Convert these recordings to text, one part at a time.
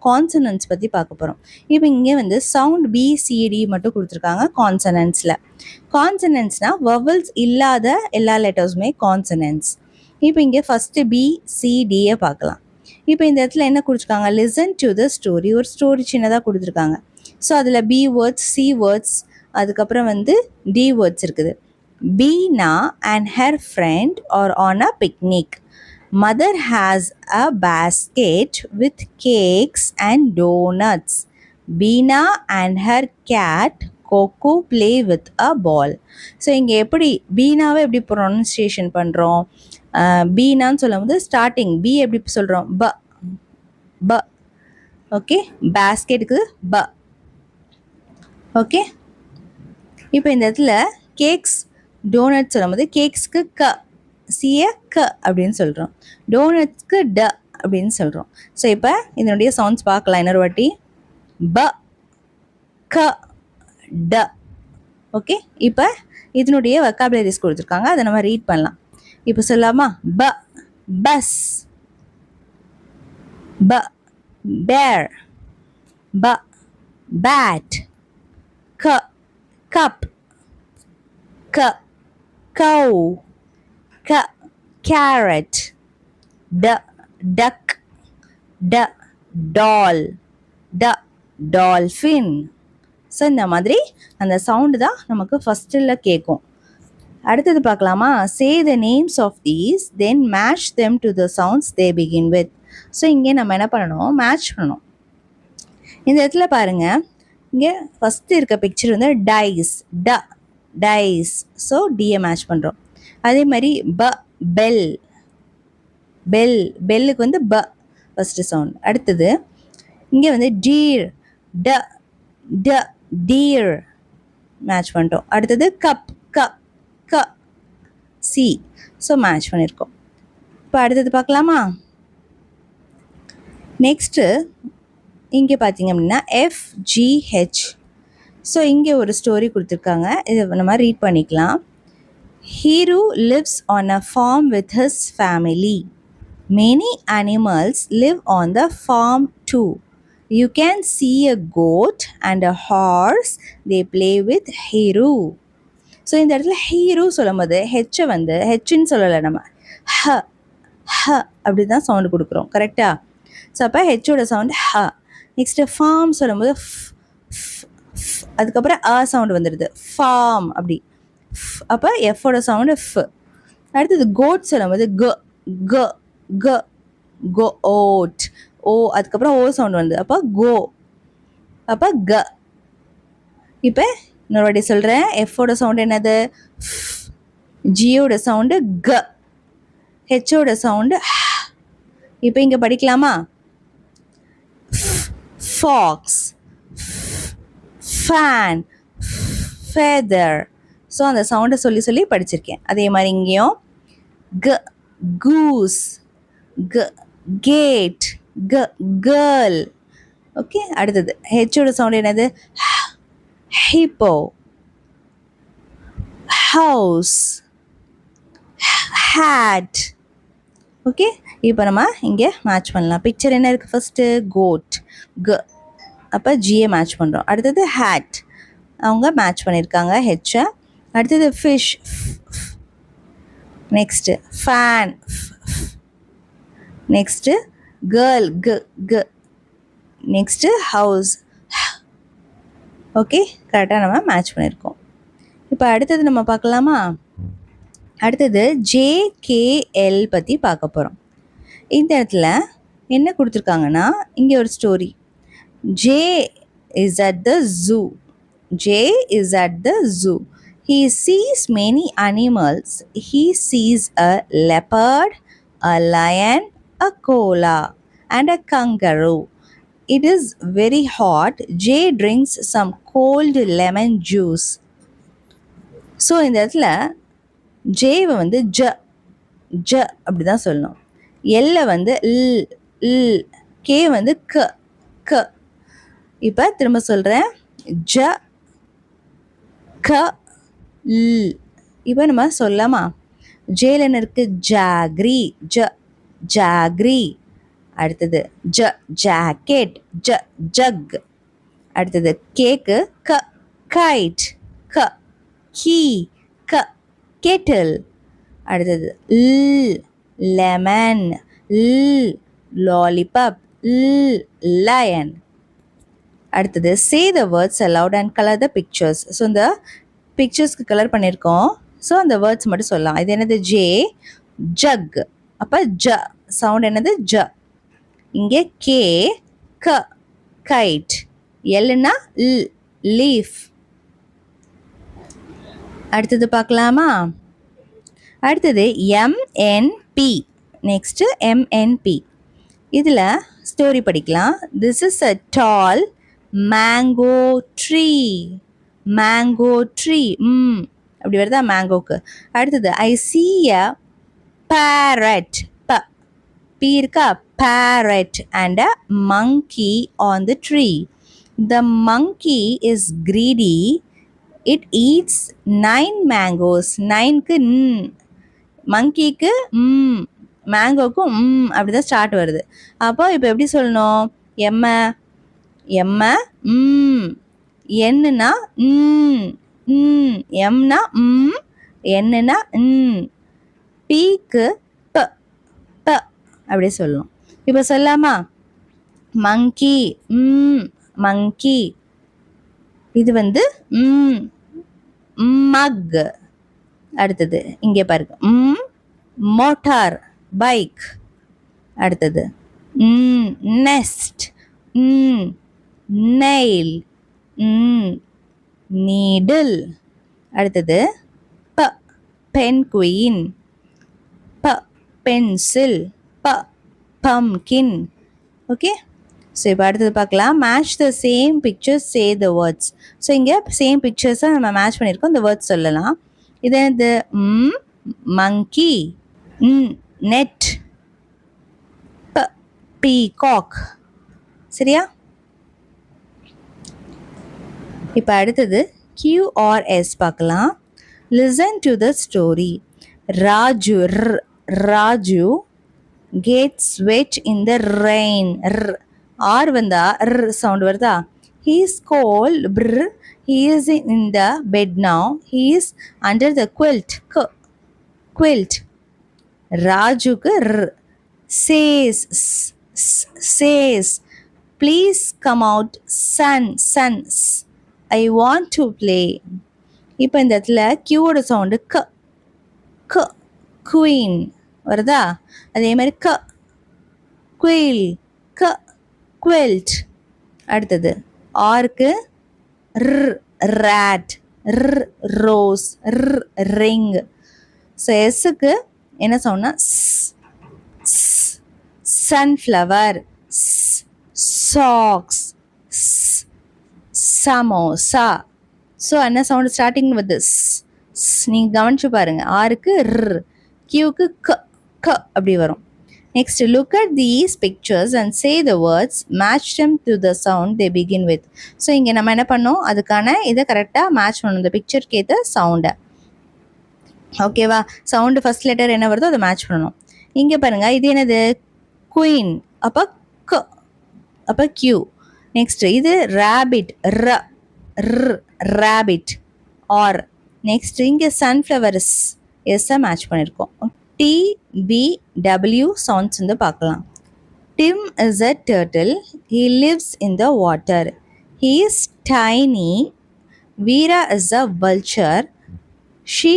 Consonants பற்றி பார்க்க போகிறோம். இப்போ இங்கே வந்து சவுண்ட் பிசிடி மட்டும் கொடுத்துருக்காங்க கான்சனன்ட்ஸில். கான்சனன்ட்ஸ்னால் வவல்ஸ் இல்லாத எல்லா லெட்டர்ஸுமே கான்சனன்ட்ஸ். இப்போ இங்கே ஃபஸ்ட்டு பிசிடியை பார்க்கலாம். இப்போ இந்த இடத்துல என்ன கொடுத்துருக்காங்க, லிசன் டு த ஸ்டோரி, ஒரு ஸ்டோரி சின்னதாக கொடுத்துருக்காங்க. ஸோ அதில் பி வேர்ட்ஸ், சி வேர்ட்ஸ், அதுக்கப்புறம் வந்து டி வேர்ட்ஸ் இருக்குது. Beena and her friend are on a picnic. Mother has a basket with cakes and donuts. Beena and her cat Coco play with a ball. So இங்கே எப்படி பீனாவை எப்படி pronunciation பண்ணுறோம், பீனான்னு சொல்லும்போது starting B எப்படி சொல்கிறோம், ப ப. ஓகே, பேஸ்கெட்டுக்கு ப. ஓகே, இப்போ இந்த இடத்துல கேக்ஸ் டோனட் சொல்லும்போது கேக்ஸ்க்கு க, சிய க அப்படின்னு சொல்கிறோம், டோனட்ஸ்க்கு ட அப்படின்னு சொல்கிறோம். ஸோ இப்போ இதனுடைய சவுண்ட்ஸ் பார்க்கலாம் இன்னொரு வாட்டி. ப க ட. ஓகே, இப்போ இதனுடைய வொக்காபுலரிஸ் கொடுத்துருக்காங்க, அதை நம்ம ரீட் பண்ணலாம். இப்போ சொல்லலாமா, ப பஸ், ப பேர், ப பேட், க கப், க cow, ka carrot, d duck, d doll, d dolphin. So இந்த மாதிரி அந்த சவுண்டு தான் நமக்கு ஃபஸ்ட்டில் கேட்கும். அடுத்தது பார்க்கலாமா, say the names of these then match them to the sounds they begin with. So இங்கே நம்ம என்ன பண்ணணும், மேட்ச் பண்ணணும். இந்த இடத்துல பாருங்கள், இங்கே ஃபஸ்ட்டு இருக்க பிக்சர் வந்து டைஸ், ட டைஸ். ஸோ டியை மேட்ச் பண்ணுறோம். அதே மாதிரி ப பெல், பெல், பெல்லுக்கு வந்து ப ஃபஸ்ட்டு சவுண்ட். அடுத்தது இங்கே வந்து டீர், ட ட டீர் மேட்ச் பண்ணிட்டோம். அடுத்தது கப், க க சி. ஸோ மேட்ச் பண்ணியிருக்கோம். இப்போ அடுத்தது பார்க்கலாமா. நெக்ஸ்ட்டு இங்கே பார்த்தீங்க அப்படின்னா FGH. ஸோ இங்கே ஒரு ஸ்டோரி கொடுத்துருக்காங்க, இதை நம்ம ரீட் பண்ணிக்கலாம். Hero lives on a farm with his family. Many animals live on the farm too. You can see a goat and a horse. They play with Hero. So இந்த இடத்துல hero சொல்லும் போது ஹெச்சை வந்து ஹெச்சுன்னு சொல்லலை, நம்ம ஹ ஹ அப்படி தான் சவுண்டு கொடுக்குறோம், கரெக்டாக. ஸோ அப்போ ஹெச்சோட சவுண்டு ஹ. நெக்ஸ்ட்டு ஃபார்ம் சொல்லும்போது அதுக்கப்புறம் அ சவுண்டு வந்துடுது, ஃபார்ம் அப்படி. அப்போ எஃபோட சவுண்டு ஃப். அடுத்தது கோட் சொல்லும்போது க க க கோ ஓட், ஓ அதுக்கப்புறம் ஓ சவுண்டு வந்து அப்போ கோ, அப்போ க. இப்போ இன்னொரு வாட்டி சொல்கிறேன், எஃபோட சவுண்டு என்னது, ஜியோட சவுண்டு க, ஹெச்சோட சவுண்டு. இப்போ இங்கே படிக்கலாமா, ஃபாக்ஸ், ஃபேன், ஃபெதர். ஸோ அந்த சவுண்டை சொல்லி சொல்லி படிச்சிருக்கேன். அதே மாதிரி இங்கேயும் க கூஸ், க கேட், க கேர்ள். ஓகே, அடுத்தது ஹெச்சோட சவுண்ட் என்னது, ஹிப்போ, ஹவுஸ், ஹேட். ஓகே, இப்போ நம்ம இங்கே மேட்ச் பண்ணலாம். பிக்சர் என்ன இருக்குது, ஃபஸ்ட்டு கோட் க, அப்போ ஜியை மேட்ச் பண்ணுறோம். அடுத்தது ஹேட், அவங்க மேட்ச் பண்ணியிருக்காங்க ஹெச்சை. அடுத்தது fish, next fan, next girl க க, நெக்ஸ்ட்டு ஹவுஸ். ஓகே, கரெக்டாக நம்ம மேட்ச் பண்ணியிருக்கோம். இப்போ அடுத்தது நம்ம பார்க்கலாமா. அடுத்தது JKL பற்றி பார்க்க போகிறோம். இந்த இடத்துல என்ன கொடுத்துருக்காங்கன்னா, இங்கே ஒரு story. J is at the zoo. J is at the zoo. He sees many animals. He sees a leopard, a lion, a koala, and a kangaroo. It is very hot. J drinks some cold lemon juice. So இந்த இடத்துல ஜேவை வந்து ஜ ஜ அப்படி தான் சொல்லணும். எல்லை வந்து ல் ல், கே வந்து க க. இப்போ திரும்ப சொல்கிறேன், ஜ க ல். இப்போ நம்ம சொல்லலாமா, ஜேல என்ன இருக்குது, ஜாக்ரி, ஜ ஜாக்ரி. அடுத்தது ஜாக்கெட், ஜக். அடுத்தது கேக்கு, கைட், கீ, கெட்டில். அடுத்தது லெமன், லாலிபாப், லயன். அடுத்தது say the words aloud and colour the pictures. So இந்த பிக்சர்ஸ்க்கு கலர் பண்ணியிருக்கோம். ஸோ அந்த வேர்ட்ஸ் மட்டும் சொல்லலாம். இது என்னது? ஜக். அப்போ சவுண்ட் என்னது? இங்கே கைட். எல்னா லீஃப். அடுத்தது பார்க்கலாமா? அடுத்தது எம்என்பி. Next MNP. இதில் ஸ்டோரி படிக்கலாம். This is a tall mango tree. அப்படி வருதா மேங்கோக்கு? அடுத்தது I see a parrot. P இருக்கா? parrot and a monkey on the tree. The monkey is greedy. It eats 9 mangoes. 9க்கு மங்கிக்கு மேங்கோக்கும் அப்படிதான் ஸ்டார்ட் வருது. அப்போ இப்போ எப்படி சொல்லணும்? எம்னா எம்னா என்னன்னா பீக்கு அப்படியே சொல்லணும். இப்போ சொல்லலாமா? மங்கி, மங்கி. இது வந்து மக். அடுத்தது இங்கே பாருங்க, மோட்டார், பைக். அடுத்தது நெஸ்ட், நெயில், நீடில். அடுத்தது penguin, pencil, pumpkin. Okay, so இப்போ அடுத்தது பார்க்கலாம். Match the same pictures, say the words. So இங்கே சேம் பிக்சர்ஸை நம்ம மேட்ச் பண்ணியிருக்கோம். இந்த வேர்ட்ஸ் சொல்லலாம். இது என்னது? Monkey, net, peacock. சரியா? இப்போ அடுத்தது QRS பார்க்கலாம். Listen to the story. Raju gets wet in the rain. R வந்தா சவுண்ட் வருதா? He is cold. He is in the bed now. He is under the quilt. ராஜுக்கு says please come out sons. I want to play. இப்போ இந்த இடத்துல கியூவோட sound queen வருதா? அதே மாதிரி குயில்ட். அடுத்தது ஆருக்கு ரேட், ரோஸ், ரிங். ஸோ எஸ்ஸுக்கு என்ன சவுண்ட்னா சன்ஃப்ளவர், சாக்ஸ், சமோசா. ஸோ என்ன சவுண்டு ஸ்டார்டிங் வித் நீங்கள் கவனிச்சு பாருங்க. ஆருக்கு கியூக்கு அப்படி வரும். Next, look at these pictures and say the words, match them to the sound they begin with. So இங்கே நம்ம என்ன பண்ணோம்? அதுக்கான இதை கரெக்டாக மேட்ச் பண்ணணும், இந்த பிக்சருக்கு ஏற்ற சவுண்டை. ஓகேவா? சவுண்டு ஃபர்ஸ்ட் லெட்டர் என்ன வருதோ அதை மேட்ச் பண்ணணும். இங்கே பாருங்க, இது என்னது? குயின். அப்போ கியூ. நெக்ஸ்ட் இது ரேபிட், ரேபிட், ஆர். நெக்ஸ்ட் இங்கே சன்ஃப்ளவர், எஸ்ஸை மேட்ச் பண்ணியிருக்கோம். TBW சவுண்ட்ஸ் வந்து பார்க்கலாம். Tim is a turtle. He lives in the water. He is tiny. Veera is a vulture. She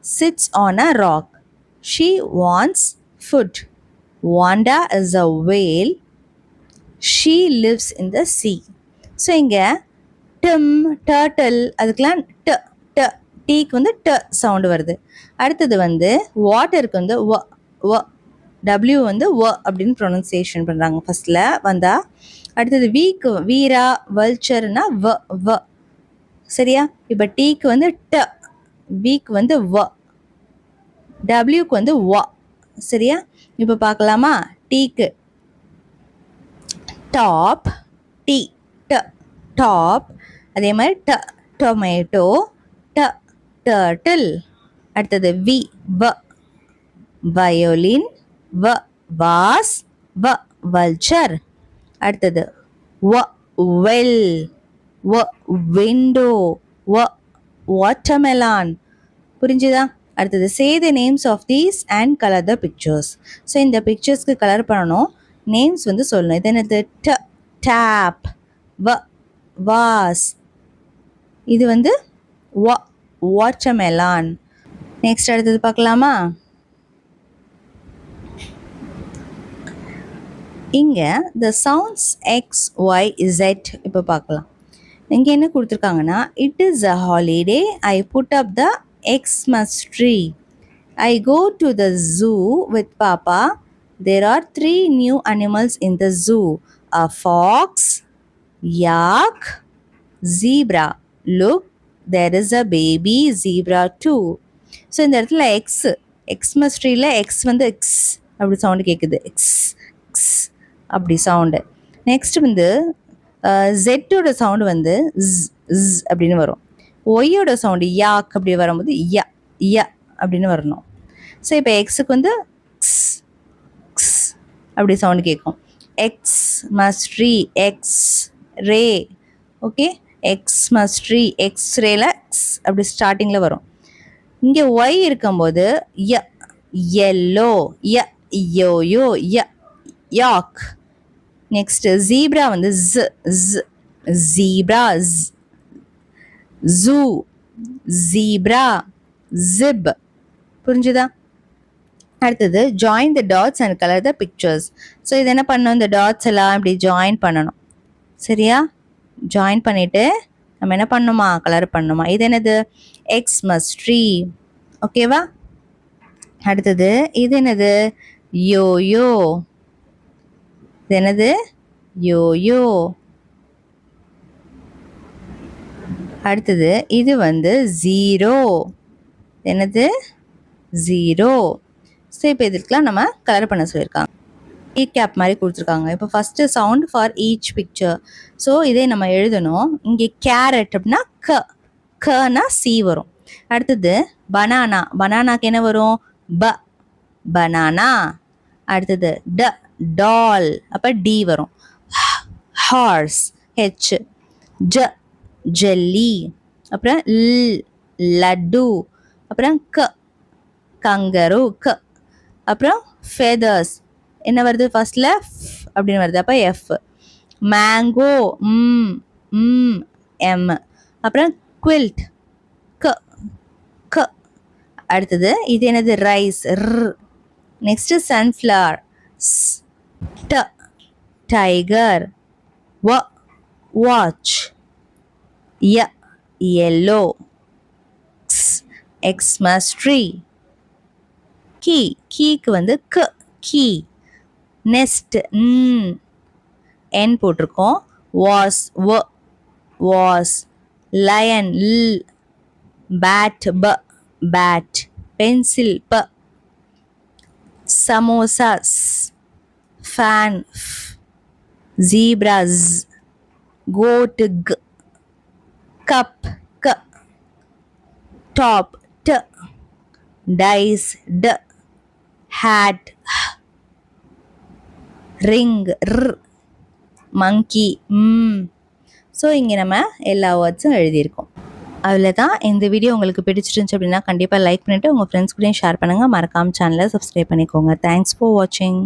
sits on a rock. She wants food. Wanda is a whale. She lives in the sea. So இங்கே dim, turtle, அதுக்கெலாம் டீக்கு வந்து sound வருது. அடுத்தது வந்து வாட்டருக்கு வந்து W வந்து அப்படின்னு ப்ரொனன்சியேஷன் பண்ணுறாங்க ஃபஸ்ட்டில் வந்தால். அடுத்தது வீரா, வல்ச்சர்னா சரியா? இப்போ டீக்கு வந்து வீக்கு வந்து டபிள்யூக்கு வந்து சரியா? இப்போ பார்க்கலாமா? டீக்கு டாப், டாப். அதே மாதிரி டொமேட்டோ, டர்ட்டில். அடுத்தது வயோலின், வாஸ், வ வல்ச்சர். அடுத்தது வ வெல், வ விண்டோ, வ வாட்டர்மெலான். புரிஞ்சுதா? அடுத்தது say the names of these and colour the pictures. So இந்த பிக்சர்ஸ்க்கு கலர் பண்ணணும், நேம்ஸ் வந்து சொல்லணும். இது என்னது? டேப், வ வாஸ், இது வந்து வாட்டர்மெலான். நெக்ஸ்ட் அடுத்தது பார்க்கலாமா? இங்கே the sounds X Y Z இப்போ பார்க்கலாம். இங்கே என்ன கொடுத்துருக்காங்கன்னா, it is a holiday, I put up the Xmas tree, I go to the zoo with papa, there are 3 new animals in the zoo, a fox, yak, zebra, look there is a baby zebra too. So இந்த இடத்துல Xmas ட்ரீல X வந்து X அப்படி sound கேட்குது, X X அப்படி sound. Next வந்து ஜெட்டோட sound வந்து ஸ் அப்படின்னு வரும். ஒய்யோட சவுண்டு யாக் அப்படி வரும்போது ய ய அப்படின்னு வரணும். ஸோ இப்போ எக்ஸுக்கு வந்து க்ஸ் க்ஸ் அப்படி சவுண்டு கேட்கும். Xmas tree, X ray, okay, Xmas tree, எக்ஸ்ரேல எக்ஸ் அப்படி ஸ்டார்டிங்கில் வரும். இங்கே ஒய் இருக்கும்போது ய எல்லோ, ய யோயோ, ய யாக். நெக்ஸ்ட் ஜீப்ரா வந்து ஜீப்ரா, ஜூ, ஜீப்ரா, ஜிப். புரிஞ்சுதா? அடுத்தது join the dots and colour the pictures. So இது என்ன பண்ணணும்? இந்த டாட்ஸ் எல்லாம் இப்படி ஜாயின் பண்ணணும். சரியா? ஜாயின் பண்ணிவிட்டு நம்ம என்ன பண்ணணுமா? கலர் பண்ணணுமா? இது என்னது? எக்ஸ்மஸ் ட்ரீ. ஓகேவா? அடுத்தது இது என்னது? யோயோ. இது என்னது? யோயோ. அடுத்தது இது வந்து ஜீரோ. என்னது? ஜீரோ. ஸோ இப்போ இதுக்கெலாம் நம்ம கலர் பண்ண சொல்லியிருக்காங்க. கேப் மாதிரி கொடுத்துருக்காங்க. இப்போ first sound for each picture. So இதே நம்ம எழுதணும். இங்கே கேரட் அப்படின்னா க, கனா சி வரும். அடுத்தது பனானா, பனானாக்கு என்ன வரும்? ப, பனானா. அடுத்தது ட, டால், அப்போ டி வரும். Horse, H. ஜ, ஜெல்லி. அப்புறம் லட்டு. அப்புறம் க, கங்கரு, க. அப்புறம் ஃபெதர்ஸ் என்ன வருது? ஃபர்ஸ்ட்ல அப்படின்னு வருது, அப்போ எஃப். Mango, M. அப்புறம் குவில்ட், க க. அடுத்தது இது என்னது? ரைஸ், ர். நெக்ஸ்ட் சன்ஃப்ளவர், ட. டைகர், வ. வாட்ச், ய. yellow, எக்ஸ்மஸ் tree. கீ, கீக்கு வந்து க, கீ. நெஸ்ட், என் போட்டிருக்கோம். வாஸ், வ. வாஸ். லயன், ல். பேட், ப. பேட். பென்சில், ப. சமோசா, ஸ். ஃபேன், ஃப். ஜீப்ரா, ஸ். கோட், க். கப், க. டாப், ட. டைஸ், ட. ஹேட், ரிங், ர். மங்கி, ஸோ இங்கே நம்ம எல்லா வேர்ட்ஸும் எழுதியிருக்கோம். அவ்வளோதான். இந்த வீடியோ உங்களுக்கு பிடிச்சிருந்துச்சு அப்படின்னா கண்டிப்பாக லைக் பண்ணிவிட்டு உங்கள் ஃப்ரெண்ட்ஸ் கூடயும் ஷேர் பண்ணுங்கள். மறக்காமல் சேனலை சப்ஸ்கிரைப் பண்ணிக்கோங்க. தேங்க்ஸ் ஃபார் வாட்சிங்.